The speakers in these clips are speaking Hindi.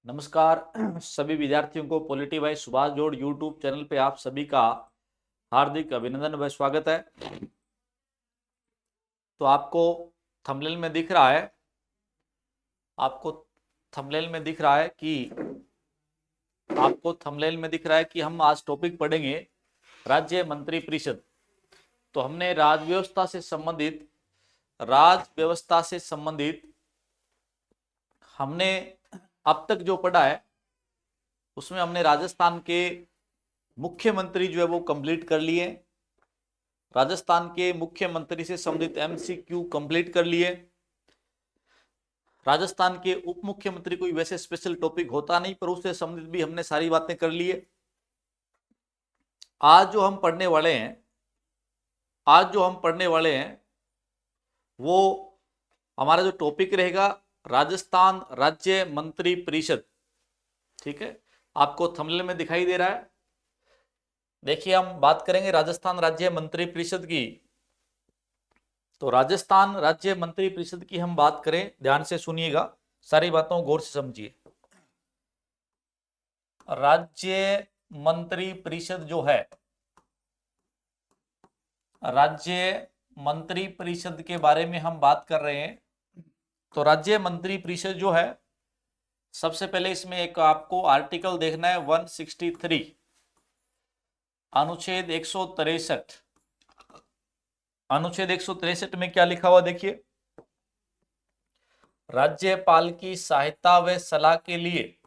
नमस्कार सभी विद्यार्थियों को पॉलिटी भाई सुभाष जोड़ यूट्यूब चैनल पे आप सभी का हार्दिक अभिनंदन व स्वागत है। तो आपको थंबनेल में दिख रहा है कि हम आज टॉपिक पढ़ेंगे राज्य मंत्री परिषद। तो हमने राज व्यवस्था से संबंधित हमने अब तक जो पढ़ा है उसमें हमने राजस्थान के मुख्यमंत्री जो है वो कंप्लीट कर लिए, राजस्थान के मुख्यमंत्री से संबंधित एमसीक्यू कंप्लीट कर लिए। राजस्थान के उप मुख्यमंत्री कोई वैसे स्पेशल टॉपिक होता नहीं, पर उससे संबंधित भी हमने सारी बातें कर ली है। आज जो हम पढ़ने वाले हैं वो हमारा जो टॉपिक रहेगा राजस्थान राज्य मंत्री परिषद। ठीक है, आपको थंबनेल में दिखाई दे रहा है। देखिए, हम बात करेंगे राजस्थान राज्य मंत्री परिषद की। तो राजस्थान राज्य मंत्री परिषद की हम बात करें, ध्यान से सुनिएगा, सारी बातों को गौर से समझिए। राज्य मंत्री परिषद जो है, राज्य मंत्री परिषद के बारे में हम बात कर रहे हैं। तो राज्य मंत्री परिषद जो है, सबसे पहले इसमें एक आपको आर्टिकल देखना है 163 अनुच्छेद 163। अनुच्छेद 163 में क्या लिखा हुआ देखिए, राज्यपाल की सहायता व सलाह के लिए,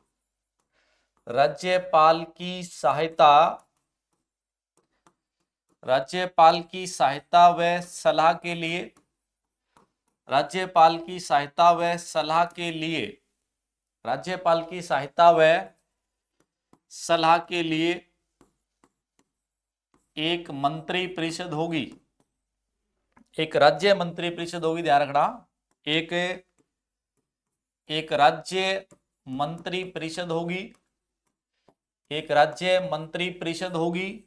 राज्यपाल की सहायता व सलाह के लिए, राज्यपाल की सहायता व सलाह के लिए, राज्यपाल की सहायता व सलाह के लिए एक मंत्री परिषद होगी, एक राज्य मंत्री परिषद होगी। ध्यान रखना, एक राज्य मंत्री परिषद होगी, एक राज्य मंत्री परिषद होगी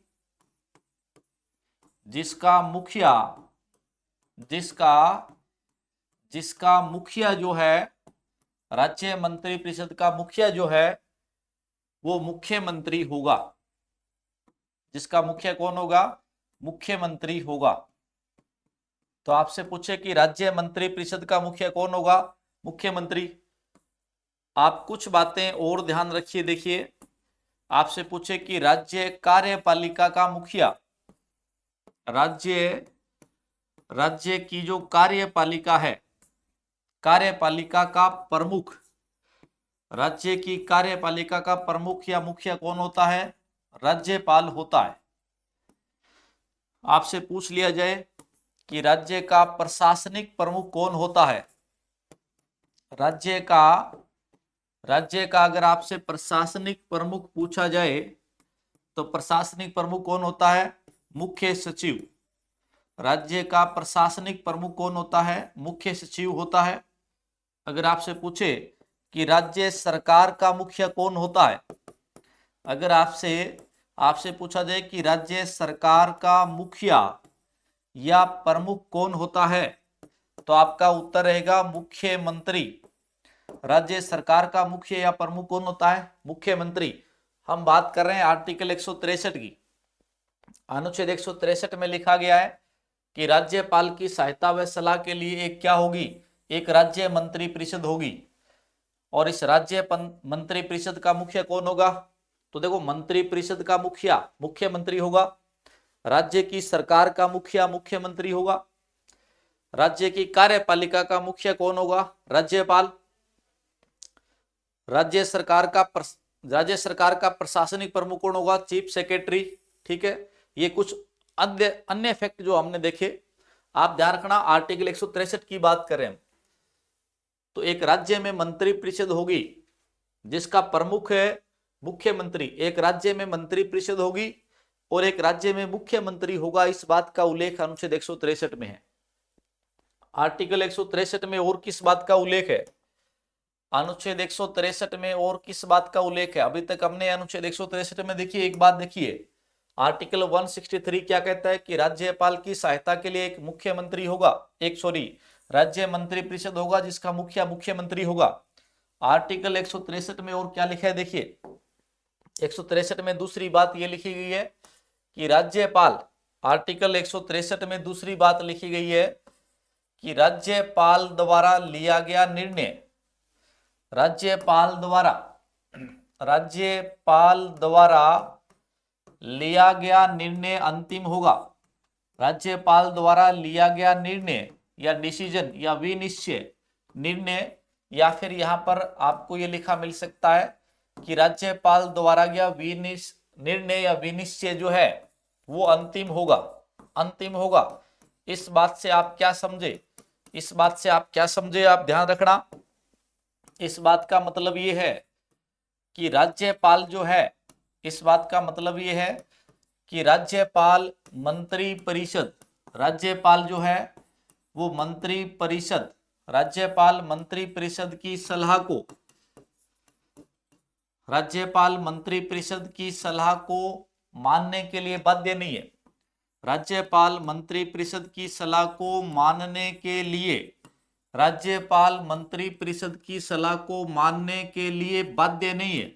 जिसका मुखिया जो है, राज्य मंत्री परिषद का मुखिया जो है वो मुख्यमंत्री होगा। जिसका मुखिया कौन होगा? मुख्यमंत्री होगा। तो आपसे पूछे कि राज्य मंत्री परिषद का मुखिया कौन होगा? मुख्यमंत्री। आप कुछ बातें और ध्यान रखिए। देखिए, आपसे पूछे कि राज्य कार्यपालिका का मुखिया, राज्य की जो कार्यपालिका है, कार्यपालिका का प्रमुख, राज्य की कार्यपालिका का प्रमुख या मुखिया कौन होता है? राज्यपाल होता है। आपसे पूछ लिया जाए कि राज्य का प्रशासनिक प्रमुख कौन होता है? राज्य का अगर आपसे प्रशासनिक प्रमुख पूछा जाए तो प्रशासनिक प्रमुख कौन होता है? मुख्य सचिव। राज्य का प्रशासनिक प्रमुख कौन होता है? मुख्य सचिव होता है। अगर आपसे पूछे कि राज्य सरकार का मुखिया कौन होता है, अगर आपसे पूछा जाए कि राज्य सरकार का मुखिया या प्रमुख कौन होता है, तो आपका उत्तर रहेगा मुख्यमंत्री। राज्य सरकार का मुखिया या प्रमुख कौन होता है? मुख्यमंत्री। हम बात कर रहे हैं आर्टिकल 163 की। अनुच्छेद 163 में लिखा गया है कि राज्यपाल की सहायता व सलाह के लिए एक क्या होगी? एक राज्य मंत्री परिषद होगी। और इस राज्य मंत्री परिषद का मुखिया कौन होगा? तो देखो, मंत्री परिषद का मुखिया मुख्यमंत्री होगा, राज्य की सरकार का मुखिया मुख्यमंत्री होगा, राज्य की कार्यपालिका का मुखिया कौन होगा? राज्यपाल। राज्य सरकार का प्रशासनिक प्रमुख कौन होगा? Chief secretary. ठीक है, ये कुछ अन्य फैक्ट जो हमने देखे, आप ध्यान रखना। आर्टिकल 163 की बात करें तो एक राज्य में मंत्री परिषद होगी जिसका प्रमुख है मुख्यमंत्री, एक राज्य में मंत्री परिषद होगी और एक राज्य में मुख्यमंत्री होगा। इस बात का उल्लेख अनुच्छेद 163 में है। आर्टिकल 163 में और किस बात का उल्लेख है? अनुच्छेद 163 में और किस बात का उल्लेख है? अभी तक हमने अनुच्छेद 163 में देखिए, एक बात देखिए, आर्टिकल 163 क्या कहता है कि राज्यपाल की सहायता के लिए एक मुख्यमंत्री होगा, राज्य मंत्री परिषद होगा जिसका मुखिया मुख्यमंत्री होगा। आर्टिकल 163 में और क्या लिखा है देखिए, 163 में दूसरी बात ये लिखी गई है कि राज्यपाल, आर्टिकल 163 में दूसरी बात लिखी गई है कि राज्यपाल द्वारा लिया गया निर्णय, राज्यपाल द्वारा लिया गया निर्णय अंतिम होगा। राज्यपाल द्वारा लिया गया निर्णय या डिसीजन या विनिश्चय, निर्णय, या फिर यहां पर आपको ये लिखा मिल सकता है कि राज्यपाल द्वारा गया निर्णय या विनिश्चय जो है वो अंतिम होगा, अंतिम होगा। इस बात से आप क्या समझे, इस बात से आप क्या समझे, आप ध्यान रखना। इस बात का मतलब ये है कि राज्यपाल जो है, इस बात का मतलब ये है कि राज्यपाल मंत्री परिषद, राज्यपाल जो है वो मंत्री परिषद, राज्यपाल मंत्री परिषद की सलाह को, राज्यपाल मंत्री परिषद की सलाह को मानने के लिए बाध्य नहीं है। राज्यपाल मंत्री परिषद की सलाह को मानने के लिए, राज्यपाल मंत्री परिषद की सलाह को मानने के लिए बाध्य नहीं है,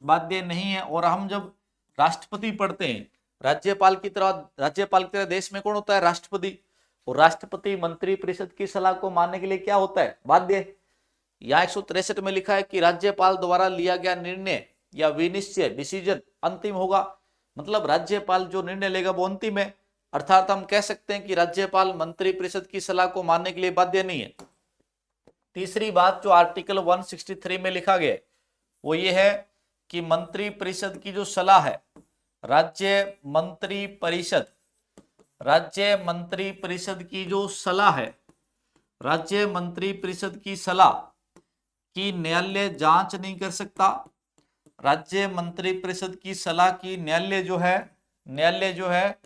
बाध्य नहीं है। और हम जब राष्ट्रपति पढ़ते हैं, राज्यपाल की तरह देश में कौन होता है, राष्ट्रपति, और राष्ट्रपति मंत्री परिषद की सलाह को मानने के लिए क्या होता है, बाध्य। यहाँ 163 में लिखा है कि राज्यपाल द्वारा लिया गया निर्णय या विनिश्चय, डिसीजन अंतिम होगा, मतलब राज्यपाल जो निर्णय लेगा वो अंतिम है। अर्थात हम कह सकते हैं कि राज्यपाल मंत्री परिषद की सलाह को मानने के लिए बाध्य नहीं है। तीसरी बात जो आर्टिकल 163 में लिखा गया वो ये है कि मंत्री परिषद की जो सलाह है, राज्य मंत्री परिषद की जो सलाह है, राज्य मंत्री परिषद की सलाह की न्यायालय जांच नहीं कर सकता। राज्य मंत्री परिषद की सलाह की न्यायालय जो है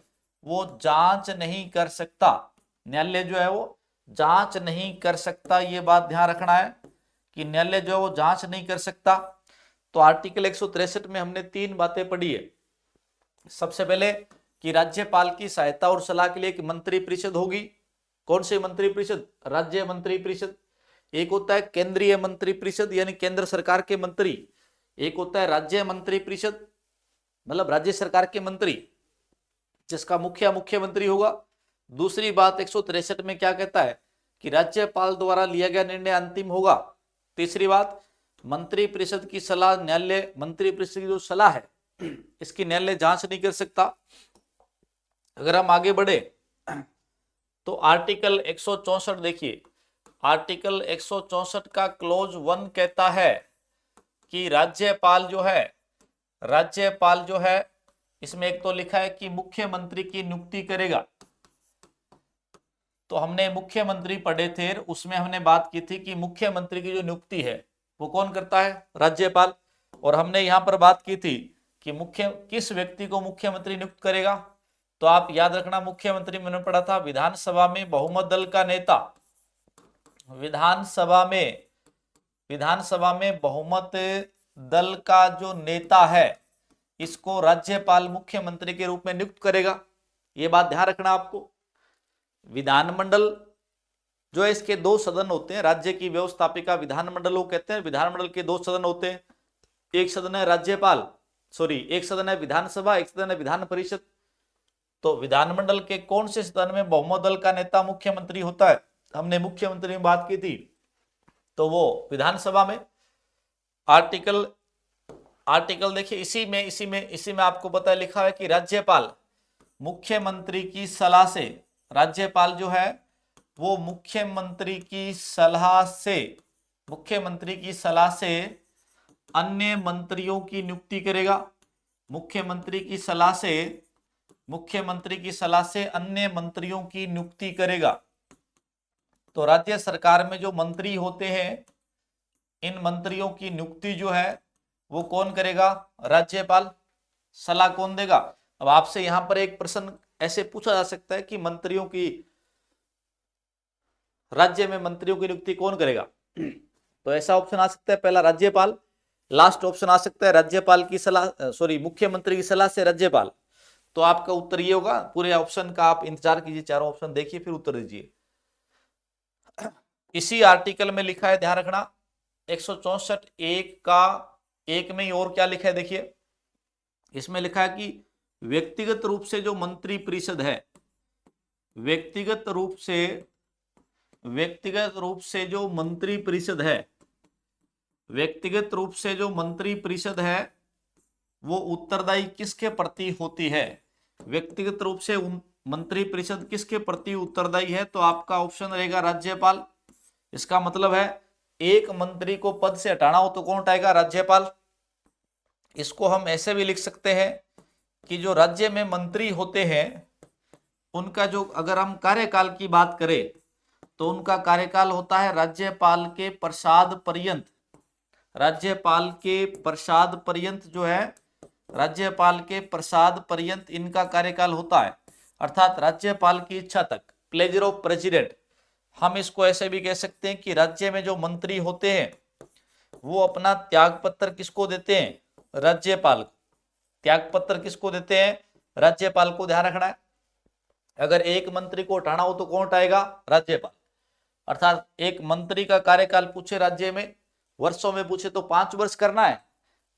वो जांच नहीं कर सकता, न्यायालय जो है वो जांच नहीं कर सकता। ये बात ध्यान रखना है कि न्यायालय जो है वो जांच नहीं कर सकता। तो आर्टिकल 163 में हमने तीन बातें पढ़ी है। सबसे पहले कि राज्यपाल की सहायता और सलाह के लिए एक मंत्री परिषद होगी। कौन सी मंत्री परिषद, राज्य मंत्री परिषद। एक होता है केंद्रीय मंत्री परिषद यानी केंद्र सरकार के मंत्री, एक होता है राज्य मंत्री परिषद मतलब राज्य सरकार के मंत्री जिसका मुख्यमंत्री होगा। दूसरी बात 163 में क्या कहता है कि राज्यपाल द्वारा लिया गया निर्णय अंतिम होगा। तीसरी बात, मंत्री परिषद की सलाह न्यायालय, मंत्री परिषद की जो सलाह है इसकी न्यायालय जांच नहीं कर सकता। अगर हम आगे बढ़े तो आर्टिकल 164 देखिए, आर्टिकल 164 का क्लोज 1 कहता है कि राज्यपाल जो है इसमें एक तो लिखा है कि मुख्यमंत्री की नियुक्ति करेगा। तो हमने मुख्यमंत्री पढ़े थे, उसमें हमने बात की थी कि मुख्यमंत्री की जो नियुक्ति है वो कौन करता है, राज्यपाल। और हमने यहां पर बात की थी कि किस व्यक्ति को मुख्यमंत्री नियुक्त करेगा। तो आप याद रखना, मुख्यमंत्री मैंने पढ़ा था विधानसभा में बहुमत दल का नेता, विधानसभा में बहुमत दल का जो नेता है इसको राज्यपाल मुख्यमंत्री के रूप में नियुक्त करेगा। ये बात ध्यान रखना आपको। विधानमंडल जो है इसके दो सदन होते हैं, राज्य की व्यवस्थापिका विधानमंडल वो कहते हैं। विधानमंडल के दो सदन होते हैं, एक सदन है एक सदन है विधानसभा, एक सदन है विधान परिषद। तो विधानमंडल के कौन से सदन में बहुमत दल का नेता मुख्यमंत्री होता है, हमने मुख्यमंत्री में बात की थी, तो वो विधानसभा में। आर्टिकल देखिए, इसी में आपको पता लिखा है कि राज्यपाल मुख्यमंत्री की सलाह से, राज्यपाल जो है वो मुख्यमंत्री की सलाह से अन्य मंत्रियों की नियुक्ति करेगा। मुख्यमंत्री की सलाह से अन्य मंत्रियों की नियुक्ति करेगा। तो राज्य सरकार में जो मंत्री होते हैं इन मंत्रियों की नियुक्ति जो है वो कौन करेगा, राज्यपाल। सलाह कौन देगा। अब आपसे यहां पर एक प्रश्न ऐसे पूछा जा सकता है कि राज्य में मंत्रियों की नियुक्ति कौन करेगा। तो ऐसा ऑप्शन आ सकता है, पहला राज्यपाल, लास्ट ऑप्शन आ सकता है मुख्यमंत्री की सलाह से राज्यपाल। तो आपका उत्तर ये होगा। पूरे ऑप्शन का आप इंतजार कीजिए, चारों ऑप्शन देखिए फिर उत्तर दीजिए। इसी आर्टिकल में लिखा है, ध्यान रखना, 164 एक का एक में ही और क्या लिखा है देखिए, इसमें लिखा है कि व्यक्तिगत रूप से जो मंत्री परिषद है, व्यक्तिगत रूप से जो मंत्री परिषद है, व्यक्तिगत रूप से जो मंत्री परिषद है वो उत्तरदायी किसके प्रति होती है? व्यक्तिगत रूप से मंत्री परिषद किसके प्रति उत्तरदायी है? तो आपका ऑप्शन रहेगा राज्यपाल। इसका मतलब है एक मंत्री को पद से हटाना हो तो कौन हटाएगा? राज्यपाल। इसको हम ऐसे भी लिख सकते हैं कि जो राज्य में मंत्री होते हैं उनका जो, अगर हम कार्यकाल की बात करें तो उनका कार्यकाल होता है राज्यपाल के प्रसाद पर्यंत। राज्यपाल के प्रसाद पर्यंत जो है, राज्यपाल के प्रसाद पर्यंत इनका कार्यकाल होता है, अर्थात राज्यपाल की इच्छा तक, प्लेजर ऑफ प्रेसिडेंट। हम इसको ऐसे भी कह सकते हैं कि राज्य में जो मंत्री होते हैं वो अपना त्यागपत्र किसको देते हैं? राज्यपाल। त्यागपत्र किसको देते हैं? राज्यपाल को। ध्यान रखना है, अगर एक मंत्री को हटाना हो तो कौन हटाएगा? राज्यपाल। अर्थात एक मंत्री का कार्यकाल पूछे राज्य में, वर्षों में पूछे तो 5 वर्ष करना है,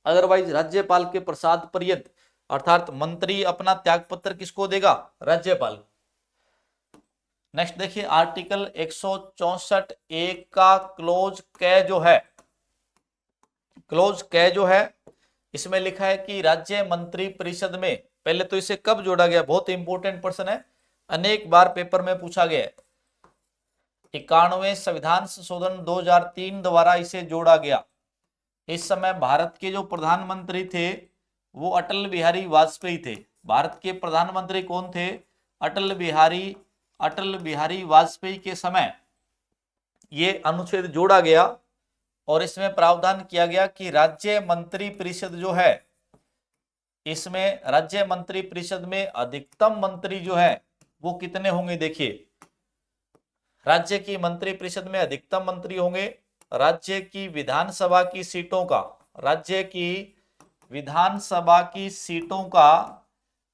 अदरवाइज राज्यपाल के प्रसाद पर्यंत, अर्थात मंत्री अपना त्यागपत्र किसको देगा? राज्यपाल। नेक्स्ट देखिए आर्टिकल 164 एक का क्लोज क जो है, क्लोज क जो है इसमें लिखा है कि राज्य मंत्री परिषद में, पहले तो इसे कब जोड़ा गया, बहुत इंपॉर्टेंट प्रश्न है, अनेक बार पेपर में पूछा गया है। 91वें संविधान संशोधन 2003 द्वारा इसे जोड़ा गया। इस समय भारत के जो प्रधानमंत्री थे वो अटल बिहारी वाजपेयी थे। भारत के प्रधानमंत्री कौन थे? अटल बिहारी वाजपेयी के समय ये अनुच्छेद जोड़ा गया और इसमें प्रावधान किया गया कि राज्य मंत्री परिषद जो है, इसमें राज्य मंत्री परिषद में अधिकतम मंत्री जो है वो कितने होंगे? देखिए, राज्य की मंत्री परिषद में अधिकतम मंत्री होंगे राज्य की विधानसभा की सीटों का, राज्य की विधानसभा की सीटों का,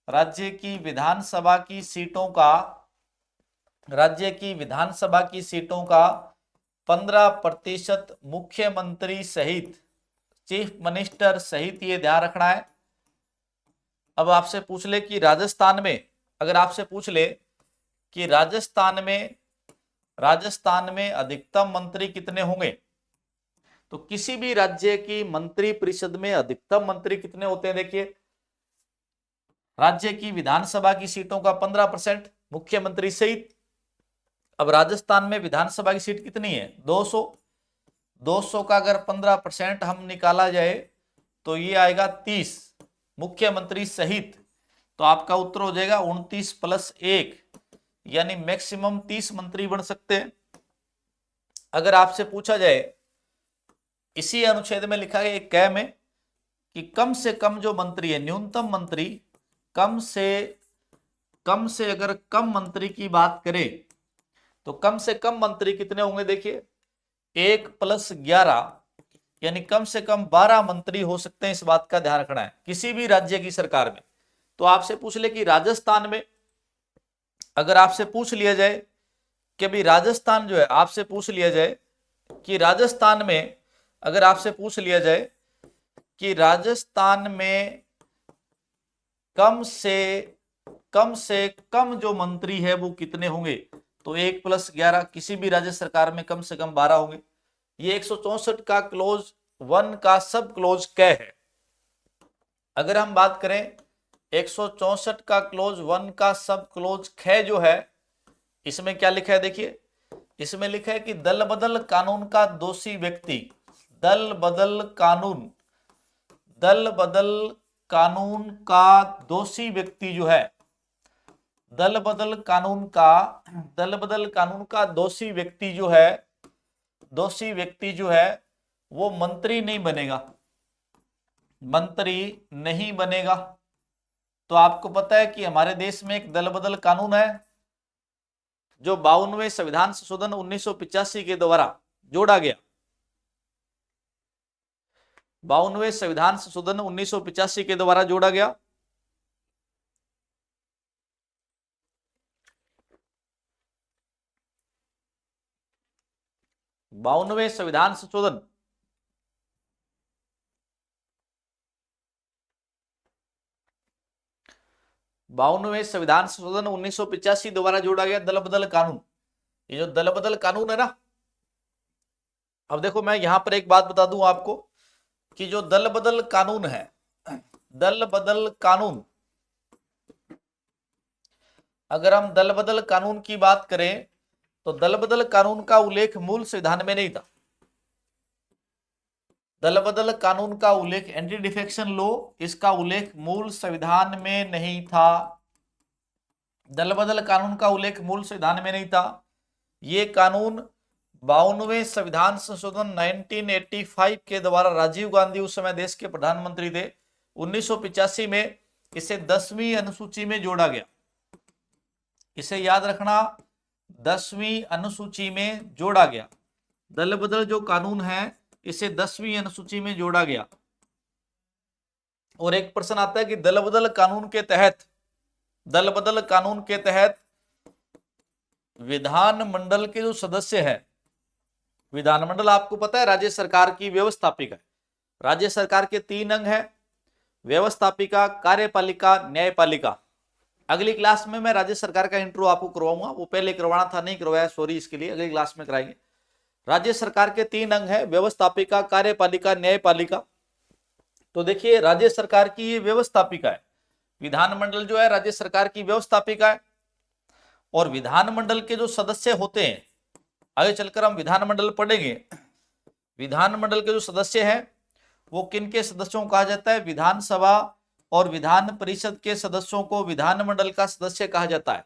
राज्य की विधानसभा की सीटों का, राज्य की विधानसभा की सीटों का 15% मुख्यमंत्री सहित, चीफ मिनिस्टर सहित, ये ध्यान रखना है। अब आपसे पूछ ले कि राजस्थान में, अगर आपसे पूछ ले कि राजस्थान में अधिकतम मंत्री कितने होंगे, तो किसी भी राज्य की मंत्री परिषद में अधिकतम मंत्री कितने होते हैं? देखिए, राज्य की विधानसभा की सीटों का 15% मुख्यमंत्री सहित। अब राजस्थान में विधानसभा की सीट कितनी है? 200। 200 का अगर 15% हम निकाला जाए तो ये आएगा 30 मुख्यमंत्री सहित। तो आपका उत्तर हो जाएगा 29 + 1, यानी मैक्सिमम 30 मंत्री बन सकते हैं। अगर आपसे पूछा जाए, इसी अनुच्छेद में लिखा है एक क में कि कम से कम जो मंत्री है, न्यूनतम मंत्री, कम से अगर कम मंत्री की बात करें तो कम से कम मंत्री कितने होंगे? देखिए, 1 + 11, यानी कम से कम 12 मंत्री हो सकते हैं। इस बात का ध्यान रखना है किसी भी राज्य की सरकार में। तो आपसे पूछ ले कि राजस्थान में, अगर आपसे पूछ लिया जाए कि अभी राजस्थान जो है, आपसे पूछ लिया जाए कि राजस्थान में, अगर आपसे पूछ लिया जाए कि राजस्थान में कम से कम जो मंत्री है वो कितने होंगे, तो 1 + 11, किसी भी राज्य सरकार में कम से कम 12 होंगे। ये 164 का क्लोज 1 का सब क्लोज क है। अगर हम बात करें 164 का क्लोज 1 का सब क्लोज ख जो है, इसमें क्या लिखा है? देखिए, इसमें लिखा है कि दल बदल कानून का दोषी व्यक्ति, दल बदल कानून का दोषी व्यक्ति जो है, दल बदल कानून का दोषी व्यक्ति जो है वो मंत्री नहीं बनेगा। तो आपको पता है कि हमारे देश में एक दल बदल कानून है जो 52वें संविधान संशोधन 1985 के द्वारा जोड़ा गया। 52वें संविधान संशोधन 1985 के द्वारा जोड़ा गया। बावनवें संविधान संशोधन 52वें संविधान संशोधन 1985 द्वारा जोड़ा गया दल बदल कानून। ये जो दल बदल कानून है ना, अब देखो मैं यहां पर एक बात बता दूं आपको कि जो दल बदल कानून है, दल बदल कानून, अगर हम दल बदल कानून की बात करें तो दल बदल कानून का उल्लेख मूल संविधान में नहीं था। दल बदल कानून का उल्लेख, एंटी डिफेक्शन लॉ, इसका उल्लेख मूल संविधान में नहीं था। दल बदल कानून का उल्लेख मूल संविधान में नहीं था। ये कानून 52वें संविधान संशोधन 1985 के द्वारा, राजीव गांधी उस समय देश के प्रधानमंत्री थे, 1985 में इसे 10वीं अनुसूची में जोड़ा गया। इसे याद रखना, 10वीं अनुसूची में जोड़ा गया। दल बदल जो कानून है इसे 10वीं अनुसूची में जोड़ा गया। और एक प्रश्न आता है कि दल बदल कानून के तहत, दल बदल कानून के तहत विधानमंडल के जो सदस्य है, विधानमंडल आपको पता है राज्य सरकार की व्यवस्थापिका है। राज्य सरकार के 3 अंग है, व्यवस्थापिका, कार्यपालिका, न्यायपालिका। अगली क्लास में मैं राज्य सरकार का इंट्रो आपको करवाऊंगा, वो पहले करवाना था, नहीं करवाया, सॉरी इसके लिए, अगली क्लास में कराएंगे। राज्य सरकार के 3 अंग है, व्यवस्थापिका, कार्यपालिका, न्यायपालिका। तो देखिए राज्य सरकार की ये व्यवस्थापिका है, विधानमंडल जो है राज्य सरकार की व्यवस्थापिका है। और विधानमंडल के जो सदस्य होते हैं, आगे चलकर हम विधानमंडल पढ़ेंगे, विधानमंडल के जो सदस्य हैं वो किन के सदस्यों को कहा जाता है? विधानसभा और विधान परिषद के सदस्यों को विधानमंडल का सदस्य कहा जाता है।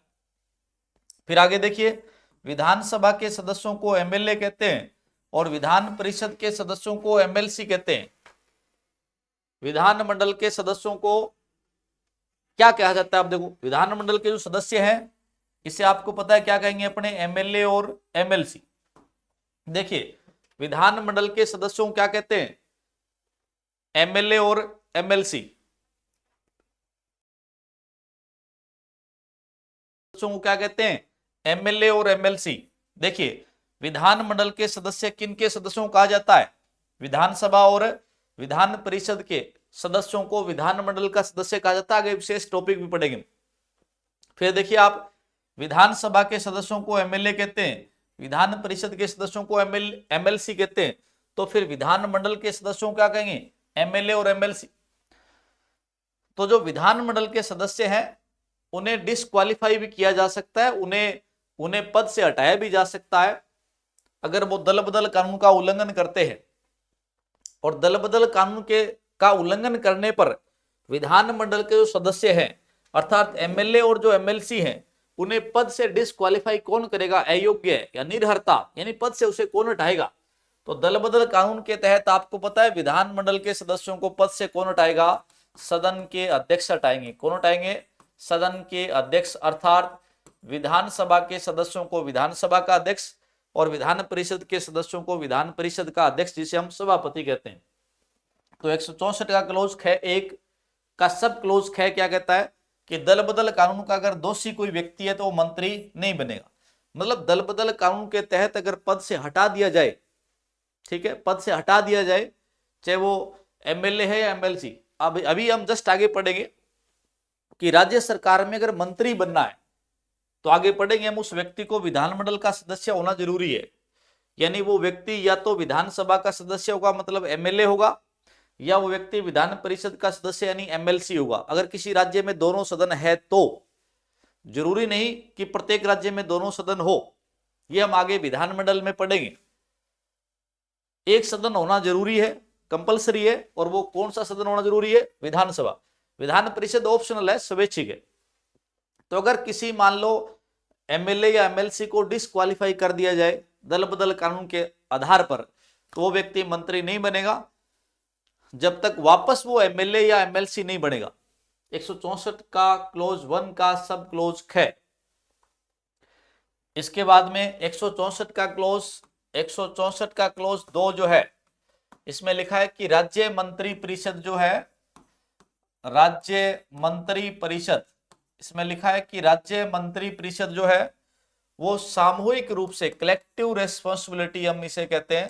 फिर आगे देखिए, विधानसभा के सदस्यों को एमएलए कहते हैं और विधान परिषद के सदस्यों को एमएलसी कहते हैं। विधानमंडल के सदस्यों को क्या कहा जाता है? आप देखो, विधानमंडल के जो सदस्य हैं इसे आपको पता है क्या कहेंगे अपने? एमएलए और एमएलसी। देखिए विधानमंडल के सदस्यों को क्या कहते हैं? एमएलए और एमएलसी। को क्या कहते हैं? एमएलए और एमएलसी। देखिए विधानमंडल के सदस्य किन के सदस्यों को कहा जाता है? विधानसभा और विधान परिषद के सदस्यों को विधानमंडल का सदस्य कहा जाता है। आगे विशेष टॉपिक भी पढ़ेंगे। फिर देखिए आप, विधानसभा के सदस्यों को एमएलए कहते हैं, विधान परिषद के सदस्यों को एमएलसी कहते हैं, तो फिर विधानमंडल के सदस्यों को क्या कहेंगे? एमएलए और एमएलसी। तो जो विधानमंडल के सदस्य हैं उन्हें डिस्क्वालीफाई भी किया जा सकता है, उन्हें पद से हटाया भी जा सकता है अगर वो दल बदल कानून का उल्लंघन करते हैं। और दल बदल कानून का उल्लंघन करने पर विधानमंडल के जो सदस्य हैं अर्थात एमएलए और जो एमएलसी हैं उन्हें पद से डिस्क्वालीफाई कौन करेगा? अयोग्य या निर्हर्ता, यानी पद से उसे कौन हटाएगा? तो दल बदल कानून के तहत आपको पता है विधानमंडल के सदस्यों को पद से कौन हटाएगा? सदन के अध्यक्ष हटाएंगे। कौन हटाएंगे? सदन के अध्यक्ष, अर्थात विधानसभा के सदस्यों को विधानसभा का अध्यक्ष और विधान परिषद के सदस्यों को विधान परिषद का अध्यक्ष, जिसे हम सभापति कहते हैं। तो 164 का क्लोज ख 1 का सब क्लोज ख क्या कहता है कि दल बदल कानून का अगर दोषी कोई व्यक्ति है तो वो मंत्री नहीं बनेगा। मतलब दल बदल कानून के तहत अगर पद से हटा दिया जाए, ठीक है, पद से हटा दिया जाए, चाहे वो एमएलए है या एमएलसी। अभी हम जस्ट आगे पढ़ेंगे कि राज्य सरकार में अगर मंत्री बनना है तो आगे पढ़ेंगे हम उस व्यक्ति को विधानमंडल का सदस्य होना जरूरी है। यानी वो व्यक्ति या तो विधानसभा का सदस्य होगा, मतलब एमएलए होगा, या वो व्यक्ति विधान परिषद का सदस्य यानी एमएलसी होगा। अगर किसी राज्य में दोनों सदन है तो, जरूरी नहीं कि प्रत्येक राज्य में दोनों सदन हो, ये हम आगे विधानमंडल में पढ़ेंगे। एक सदन होना जरूरी है, कंपलसरी है, और वो कौन सा सदन होना जरूरी है? विधानसभा। विधान परिषद ऑप्शनल है, स्वैच्छिक है। तो अगर किसी मान लो एमएलए या एमएलसी को डिस्क्वालीफाई कर दिया जाए दल बदल कानून के आधार पर, तो वो व्यक्ति मंत्री नहीं बनेगा जब तक वापस वो एमएलए या एमएलसी नहीं बनेगा। 164 का क्लोज 1 का सब क्लोज ख। इसके बाद में 164 का क्लोज 2 जो है, इसमें लिखा है कि राज्य मंत्री परिषद जो है, राज्य मंत्री परिषद, इसमें लिखा है कि राज्य मंत्री परिषद जो है वो सामूहिक रूप से, कलेक्टिव रेस्पॉन्सिबिलिटी हम इसे कहते हैं,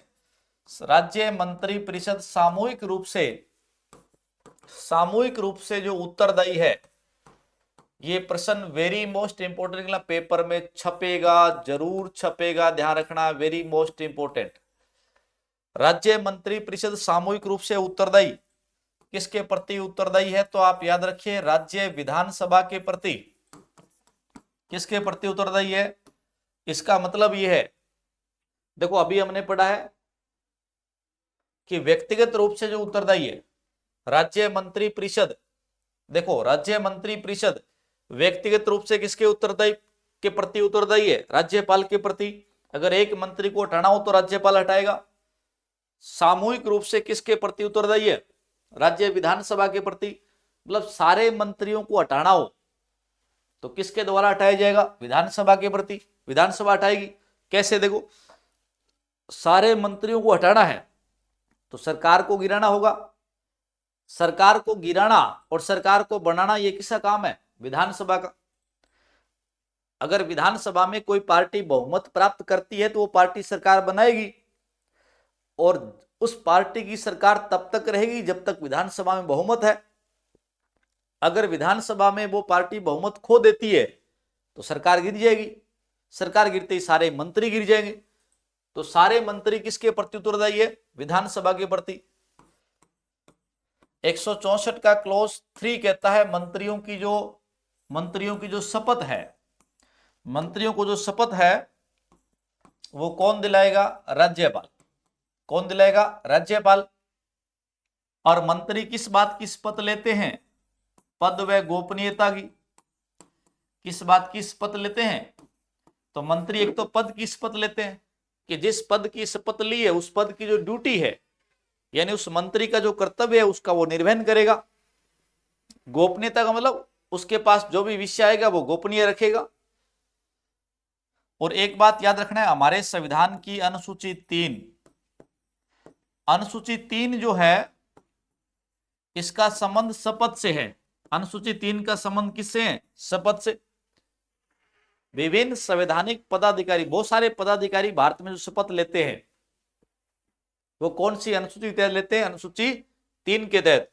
राज्य मंत्री परिषद सामूहिक रूप से जो उत्तरदायी है, ये प्रश्न वेरी मोस्ट इंपोर्टेंट, पेपर में छपेगा, जरूर छपेगा, ध्यान रखना, वेरी मोस्ट इंपोर्टेंट। राज्य मंत्री परिषद सामूहिक रूप से उत्तरदायी किसके प्रति उत्तरदायी है? तो आप याद रखिए, राज्य विधानसभा के प्रति। किसके प्रति उत्तरदायी है? इसका मतलब यह है, देखो अभी हमने पढ़ा है कि व्यक्तिगत रूप से जो उत्तरदायी है राज्य मंत्री परिषद, देखो राज्य मंत्री परिषद व्यक्तिगत रूप से किसके उत्तरदायी के प्रति उत्तरदायी है? राज्यपाल के प्रति। अगर एक मंत्री को हटाना हो तो राज्यपाल हटाएगा। सामूहिक रूप से किसके प्रति उत्तरदायी है? राज्य विधानसभा के प्रति। मतलब सारे मंत्रियों को हटाना हो तो किसके द्वारा हटाया जाएगा? विधानसभा के प्रति। विधानसभा हटाएगी। कैसे? देखो, सारे मंत्रियों को हटाना है तो सरकार को गिराना होगा। सरकार को गिराना और सरकार को बनाना ये किसका काम है? विधानसभा का। अगर विधानसभा में कोई पार्टी बहुमत प्राप्त करती है तो वो पार्टी सरकार बनाएगी, और उस पार्टी की सरकार तब तक रहेगी जब तक विधानसभा में बहुमत है। अगर विधानसभा में वो पार्टी बहुमत खो देती है तो सरकार गिर जाएगी। सरकार गिरते ही सारे मंत्री गिर जाएंगे। तो सारे मंत्री किसके प्रति उत्तरदायी है? विधानसभा के प्रति। 164 का क्लॉज 3 कहता है मंत्रियों की जो शपथ है, मंत्रियों को जो शपथ है वो कौन दिलाएगा? राज्यपाल। कौन दिलाएगा? राज्यपाल। और मंत्री किस बात की शपथ लेते हैं? पद व गोपनीयता की। किस बात की शपथ लेते हैं? तो मंत्री एक तो पद की शपथ लेते हैं कि जिस पद की शपथ ली है उस पद की जो ड्यूटी है, यानी उस मंत्री का जो कर्तव्य है उसका वो निर्वहन करेगा। गोपनीयता का मतलब उसके पास जो भी विषय आएगा वो गोपनीय रखेगा। और एक बात याद रखना है, हमारे संविधान की अनुसूची 3 जो है इसका संबंध शपथ से है। अनुसूची 3 का संबंध किससे है? शपथ से। विभिन्न संवैधानिक पदाधिकारी, बहुत सारे पदाधिकारी भारत में जो शपथ लेते हैं वो कौन सी अनुसूची के तहत लेते हैं? अनुसूची 3 के तहत।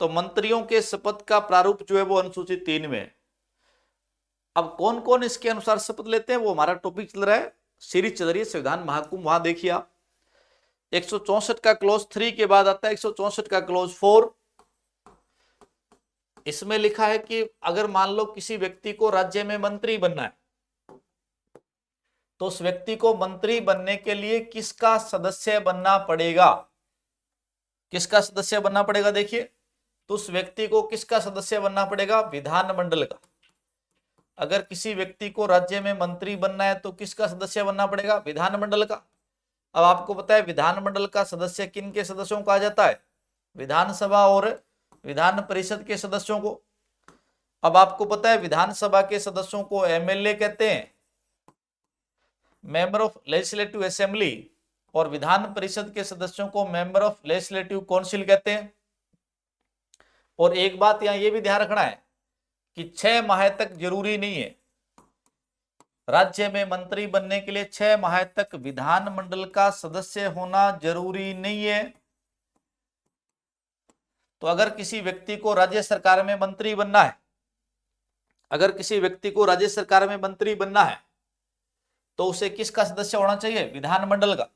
तो मंत्रियों के शपथ का प्रारूप जो है वो अनुसूची 3 में है। अब कौन कौन इसके अनुसार शपथ लेते हैं वो हमारा टॉपिक चल रहा है, सीरीज चल रही है संविधान महाकुंभ, वहां देखिए आप। 164 का क्लॉज 3 के बाद आता है 164 का क्लॉज 4। इसमें लिखा है कि अगर मान लो किसी व्यक्ति को राज्य में मंत्री बनना है तो उस व्यक्ति को मंत्री बनने के लिए किसका सदस्य बनना पड़ेगा? किसका सदस्य बनना पड़ेगा? देखिए, तो उस व्यक्ति को किसका सदस्य बनना पड़ेगा? विधानमंडल का। अगर किसी व्यक्ति को राज्य में मंत्री बनना है तो किसका सदस्य बनना पड़ेगा? विधानमंडल का। अब आपको पता है विधानमंडल का सदस्य किन के सदस्यों को आ जाता है? विधानसभा और विधान परिषद के सदस्यों को। अब आपको पता है विधानसभा के सदस्यों को एमएलए कहते हैं, मेंबर ऑफ लेजिस्लेटिव असेंबली, और विधान परिषद के सदस्यों को मेंबर ऑफ लेजिस्लेटिव काउंसिल कहते हैं। और एक बात यहां यह भी ध्यान रखना है कि 6 माह तक जरूरी नहीं है, राज्य में मंत्री बनने के लिए 6 माह तक विधानमंडल का सदस्य होना जरूरी नहीं है। तो अगर किसी व्यक्ति को राज्य सरकार में मंत्री बनना है, अगर किसी व्यक्ति को राज्य सरकार में मंत्री बनना है तो उसे किसका सदस्य होना चाहिए? विधानमंडल का।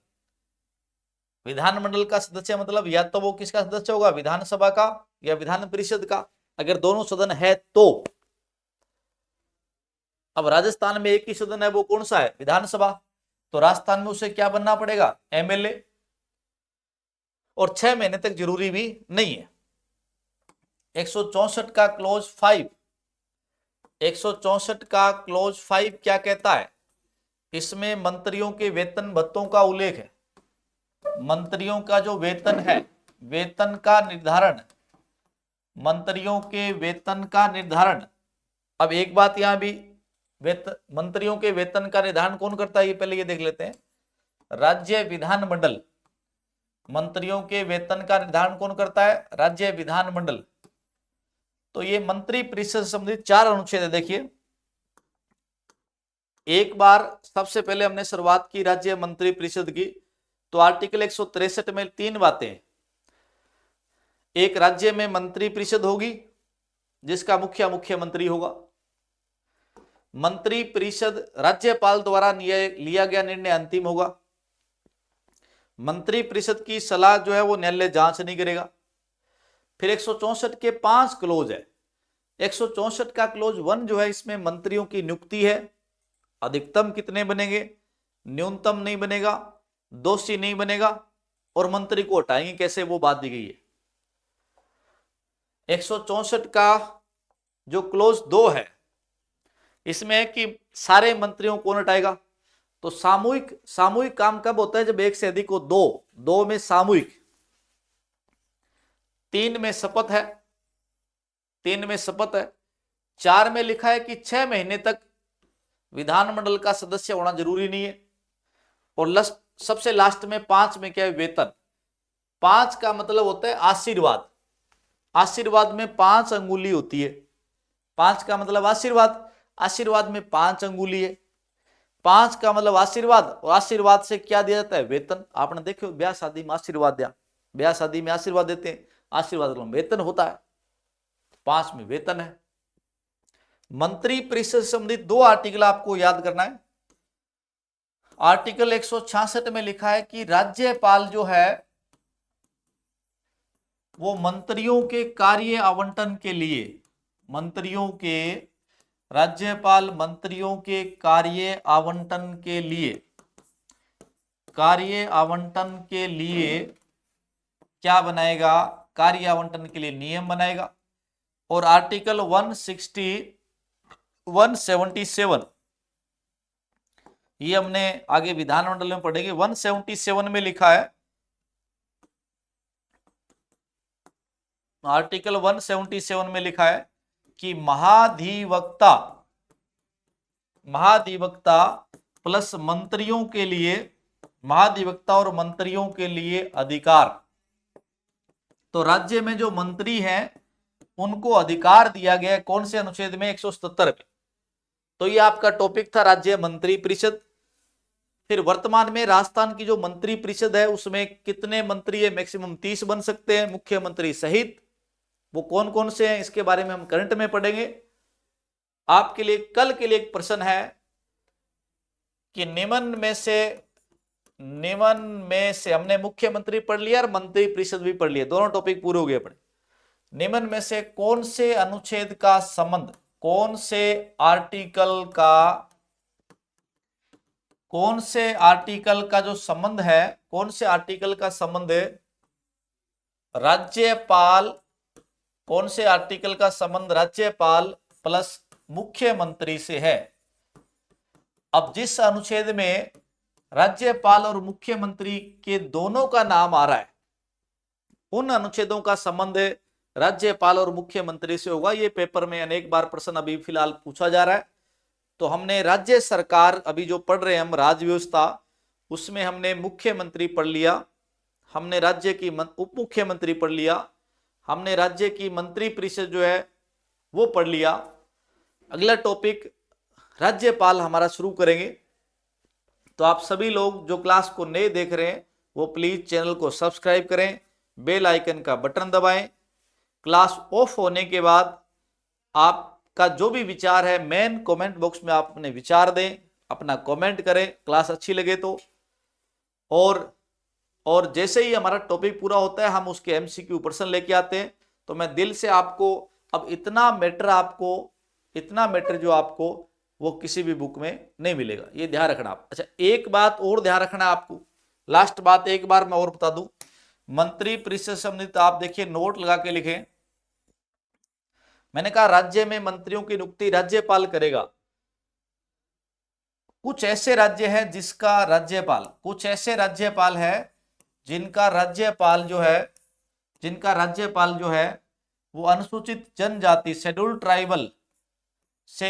विधानमंडल का सदस्य मतलब या तो वो किसका सदस्य होगा? विधानसभा का या विधान परिषद का, अगर दोनों सदन है तो। अब राजस्थान में एक ही सदन है, वो कौन सा है? विधानसभा। तो राजस्थान में उसे क्या बनना पड़ेगा? एमएलए। और 6 महीने तक जरूरी भी नहीं है। 164 का क्लोज 5, 164 का क्लोज 5 क्या कहता है? इसमें मंत्रियों के वेतन भत्तों का उल्लेख है। मंत्रियों का जो वेतन है, वेतन का निर्धारण, मंत्रियों के वेतन का निर्धारण। अब एक बात यहां भी, मंत्रियों के वेतन का निर्धारण कौन करता है? ये पहले ये देख लेते हैं। राज्य विधानमंडल। मंत्रियों के वेतन का निर्धारण कौन करता है? राज्य विधानमंडल। तो ये मंत्री परिषद से संबंधित 4 अनुच्छेद है। देखिए, एक बार सबसे पहले हमने शुरुआत की राज्य मंत्री परिषद की, तो आर्टिकल 163 में 3 बातें। एक, राज्य में मंत्री परिषद होगी जिसका मुखिया मुख्यमंत्री होगा। मंत्री परिषद राज्यपाल द्वारा लिया गया निर्णय अंतिम होगा। मंत्री परिषद की सलाह जो है वो न्यायालय जांच नहीं करेगा। फिर 164 के 5 क्लोज है। 164 का क्लोज 1 जो है इसमें मंत्रियों की नियुक्ति है। अधिकतम कितने बनेंगे, न्यूनतम नहीं बनेगा, दोषी नहीं बनेगा और मंत्री को हटाएंगे कैसे, वो बात दी गई है। 164 का जो क्लोज 2 है इसमें है कि सारे मंत्रियों को हटाएगा। तो सामूहिक काम कब होता है, जब एक से अधिक हो। दो में सामूहिक, 3 में शपथ है, 3 में शपथ है। 4 में लिखा है कि 6 महीने तक विधानमंडल का सदस्य होना जरूरी नहीं है। और सबसे लास्ट में 5 में क्या है, वेतन। 5 का मतलब होता है आशीर्वाद। आशीर्वाद में 5 अंगुली होती है। 5 का मतलब आशीर्वाद, आशीर्वाद में 5 अंगुली है। 5 का मतलब आशीर्वाद, और आशीर्वाद से क्या दिया जाता है, वेतन। आपने देखो ब्याह शादी में आशीर्वाद दिया, ब्याह शादी में आशीर्वाद देते हैं, आशीर्वाद वेतन होता है। 5 में वेतन है। मंत्री परिषद से संबंधित 2 आर्टिकल आपको याद करना है। आर्टिकल 166 में लिखा है कि राज्यपाल जो है वो मंत्रियों के कार्य आवंटन के लिए, राज्यपाल मंत्रियों के कार्य आवंटन के लिए क्या बनाएगा, कार्य आवंटन के लिए नियम बनाएगा। और आर्टिकल 177 ये हमने आगे विधानमंडल में पढ़ेंगे। 177 में लिखा है, आर्टिकल 177 में लिखा है कि महाधिवक्ता प्लस मंत्रियों के लिए, महाधिवक्ता और मंत्रियों के लिए अधिकार। तो राज्य में जो मंत्री हैं उनको अधिकार दिया गया कौन से अनुच्छेद में, 177 में। तो ये आपका टॉपिक था राज्य मंत्री परिषद। फिर वर्तमान में राजस्थान की जो मंत्री परिषद है उसमें कितने मंत्री है, मैक्सिमम 30 बन सकते हैं, मुख्यमंत्री सहित। वो कौन कौन से हैं इसके बारे में हम करंट में पढ़ेंगे। आपके लिए कल के लिए एक प्रश्न है कि निम्न में से हमने मुख्यमंत्री पढ़ लिया और मंत्री परिषद भी पढ़ लिया, दोनों टॉपिक पूरे हो गए अपने। निम्न में से कौन से अनुच्छेद का संबंध, कौन से आर्टिकल का जो संबंध है, कौन से आर्टिकल का संबंध है राज्यपाल, कौन से आर्टिकल का संबंध राज्यपाल प्लस मुख्यमंत्री से है। अब जिस अनुच्छेद में राज्यपाल और मुख्यमंत्री के दोनों का नाम आ रहा है उन अनुच्छेदों का संबंध राज्यपाल और मुख्यमंत्री से होगा। ये पेपर में अनेक बार प्रश्न अभी फिलहाल पूछा जा रहा है। तो हमने राज्य सरकार अभी जो पढ़ रहे हैं हम, राज्य व्यवस्था, उसमें हमने मुख्यमंत्री पढ़ लिया, हमने राज्य की उप मुख्यमंत्री पढ़ लिया, हमने राज्य की मंत्री परिषद जो है वो पढ़ लिया। अगला टॉपिक राज्यपाल हमारा शुरू करेंगे। तो आप सभी लोग जो क्लास को नए देख रहे हैं वो प्लीज चैनल को सब्सक्राइब करें, बेल आइकन का बटन दबाएं। क्लास ऑफ होने के बाद आपका जो भी विचार है मेन कमेंट बॉक्स में आप अपने विचार दें, अपना कमेंट करें क्लास अच्छी लगे तो। और जैसे ही हमारा टॉपिक पूरा होता है हम उसके एमसीक्यू प्रश्न लेके आते हैं। तो मैं दिल से आपको अब इतना मैटर जो आपको वो किसी भी बुक में नहीं मिलेगा, ये ध्यान रखना आप। अच्छा, एक बात और ध्यान रखना आपको, लास्ट बात एक बार मैं और बता दूं। मंत्री परिषद संबंधित आप देखिए नोट लगा के लिखें। मैंने कहा राज्य में मंत्रियों की नियुक्ति राज्यपाल करेगा। कुछ ऐसे राज्य है जिसका राज्यपाल, कुछ ऐसे राज्यपाल है जिनका राज्यपाल जो है वो अनुसूचित जनजाति शेड्यूल ट्राइबल से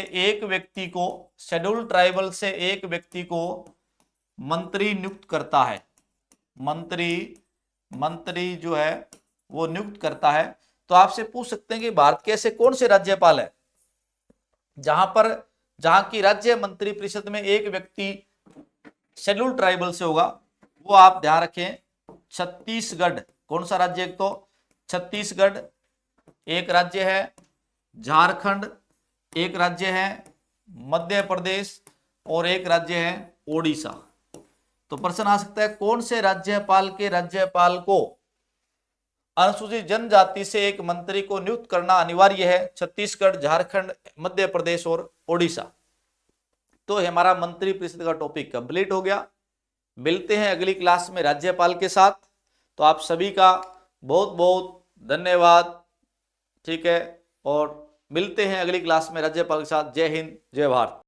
एक व्यक्ति को मंत्री नियुक्त करता है। मंत्री जो है वो नियुक्त करता है। तो आपसे पूछ सकते हैं कि भारत के ऐसे कौन से राज्यपाल है जहां की राज्य मंत्री परिषद में एक व्यक्ति शेड्यूल ट्राइबल से होगा। वो आप ध्यान रखें, छत्तीसगढ़। कौन सा राज्य? एक तो छत्तीसगढ़ एक राज्य है, झारखंड एक राज्य है, मध्य प्रदेश और एक राज्य है ओडिशा। तो प्रश्न आ सकता है कौन से राज्यपाल को अनुसूचित जनजाति से एक मंत्री को नियुक्त करना अनिवार्य है? छत्तीसगढ़, झारखंड, मध्य प्रदेश और ओडिशा। तो हमारा मंत्री परिषद का टॉपिक कंप्लीट हो गया। मिलते हैं अगली क्लास में राज्यपाल के साथ। तो आप सभी का बहुत बहुत धन्यवाद। ठीक है, और मिलते हैं अगली क्लास में राज्यपाल के साथ। जय हिंद, जय भारत।